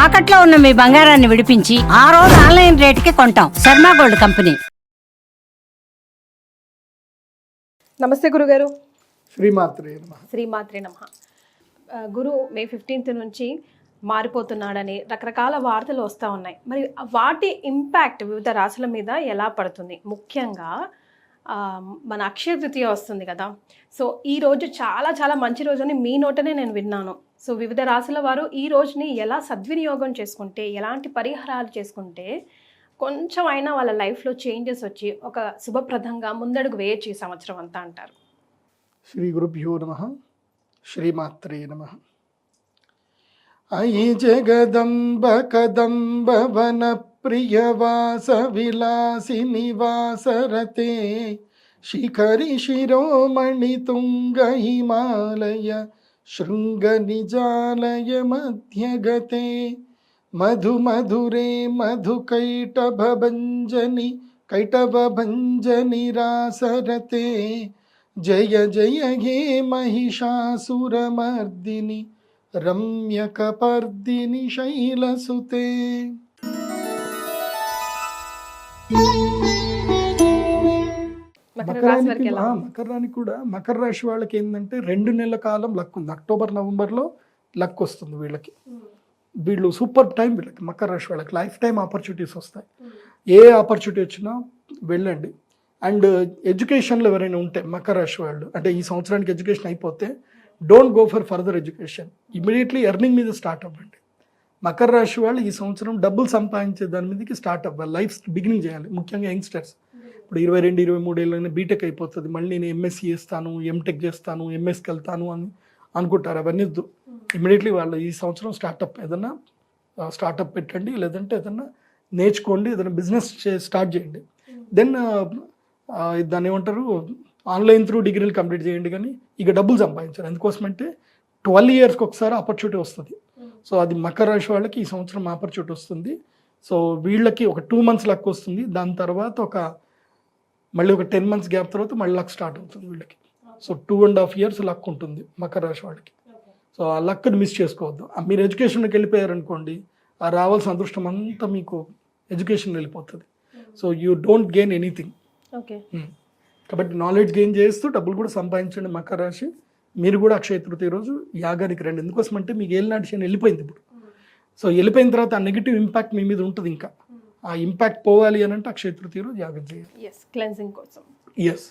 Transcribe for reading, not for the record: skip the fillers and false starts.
తాకట్లో ఉన్న మీ బంగారాన్ని విడిపించి ఆ రోజు ఆన్లైన్ రేటుకి కొంటాం. Sharma gold company. నమస్తే గురుగారు. శ్రీమాత్రే నమః. శ్రీమాత్రే నమః. గురు మే 15th నుంచి మారిపోతున్నాడని రకరకాల వార్తలు వస్తూ ఉన్నాయి. మరి వాటి ఇంపాక్ట్ వివిధ రాశుల మీద ఎలా పడుతుంది? ముఖ్యంగా మన అక్షయ తృతీయ వస్తుంది కదా. సో ఈ రోజు చాలా చాలా మంచి రోజు అని మీ నోటనే నేను విన్నాను. సో వివిధ రాశుల వారు ఈ రోజుని ఎలా సద్వినియోగం చేసుకుంటే, ఎలాంటి పరిహారాలు చేసుకుంటే కొంచెం అయినా వాళ్ళ లైఫ్లో చేంజెస్ వచ్చి ఒక శుభప్రదంగా ముందడుగు వేయచ్చు ఈ సంవత్సరం అంతా అంటారు? శ్రీ గురుభ్యో నమః. శ్రీమాత్రే నమః. అయి జగదంబ కదంబ వన ప్రియవాస విలాసి నివాసరతే శిఖరి శిరోమణి తుంగ హిమాలయ శృంగ నిజాలయ మధ్యగతే మధు మధురే మధు కైటభంజని రాసరతే జయ జయ హే మహిషాసురమర్దిని రమ్యకపర్దిని శైలసుతే. మకర రాశి కూడా మకర రాశి వాళ్ళకి ఏంటంటే 2 నెలల కాలం లక్ ఉంది. అక్టోబర్ నవంబర్లో లక్ వస్తుంది వీళ్ళకి. వీళ్ళు సూపర్ టైం వీళ్ళకి. మకర రాశి వాళ్ళకి లైఫ్ టైం ఆపర్చునిటీస్ వస్తాయి. ఏ ఆపర్చునిటీ వచ్చినా వెళ్ళండి. అండ్ ఎడ్యుకేషన్లో ఎవరైనా ఉంటే మకర రాశి వాళ్ళు, అంటే ఈ సంవత్సరానికి ఎడ్యుకేషన్ అయిపోతే don't go for further education, immediately earning మీద స్టార్ట్ అవ్వండి. మకర రాశి వాళ్ళు ఈ సంవత్సరం డబ్బులు సంపాదించే దాని మీదకి స్టార్ట్ అవ్వాలి. లైఫ్ బిగినింగ్ చేయాలి. ముఖ్యంగా యంగ్స్టర్స్ ఇప్పుడు 22-23 ఏళ్ళైనా బీటెక్ అయిపోతుంది, మళ్ళీ నేను ఎంఎస్సీ చేస్తాను, ఎంటెక్ చేస్తాను, ఎంఎస్కి వెళ్తాను అని అనుకుంటారు. అవన్నీ ఇమీడియట్లీ వాళ్ళు ఈ సంవత్సరం ఏదైనా స్టార్టప్ పెట్టండి, లేదంటే ఏదైనా నేర్చుకోండి, ఏదైనా బిజినెస్ స్టార్ట్ చేయండి. దెన్ దాన్ని ఏమంటారు, ఆన్లైన్ త్రూ డిగ్రీలు కంప్లీట్ చేయండి. కానీ ఇక డబ్బులు సంపాదించారు. ఎందుకోసమంటే 12 yearsకి ఒకసారి ఆపర్చునిటీ వస్తుంది. సో అది మకర రాశి వాళ్ళకి ఈ సంవత్సరం ఆపర్చునిటీ వస్తుంది. సో వీళ్ళకి ఒక 2 months లక్ వస్తుంది. దాని తర్వాత మళ్ళీ ఒక 10 months గ్యాప్ తర్వాత మళ్ళీ లక్ స్టార్ట్ అవుతుంది వీళ్ళకి. సో 2.5 years లక్ ఉంటుంది మకర రాశి వాళ్ళకి. సో ఆ లక్ని మిస్ చేసుకోవద్దు. మీరు ఎడ్యుకేషన్కి వెళ్ళిపోయారనుకోండి, ఆ రావాల్సిన అదృష్టం అంతా మీకు ఎడ్యుకేషన్ వెళ్ళిపోతుంది. So you don't gain anything. Okay. కాబట్టి నాలెడ్జ్ గెయిన్ చేస్తూ డబ్బులు కూడా సంపాదించండి మకర రాశి. మీరు కూడా అక్షయ తృతీయ రోజు యాగానికి రండి. ఎందుకోసం అంటే మీకు ఏలినాటి శని వెళ్ళిపోయింది ఇప్పుడు. సో వెళ్ళిపోయిన తర్వాత ఆ నెగిటివ్ ఇంపాక్ట్ మీ మీద ఉంటుంది. ఇంకా ఆ ఇంపాక్ట్ పోవాలి అని అంటే అక్షయ తృతీయ రోజు యాగం చేయాలి. క్లెన్సింగ్ కోసం. ఎస్.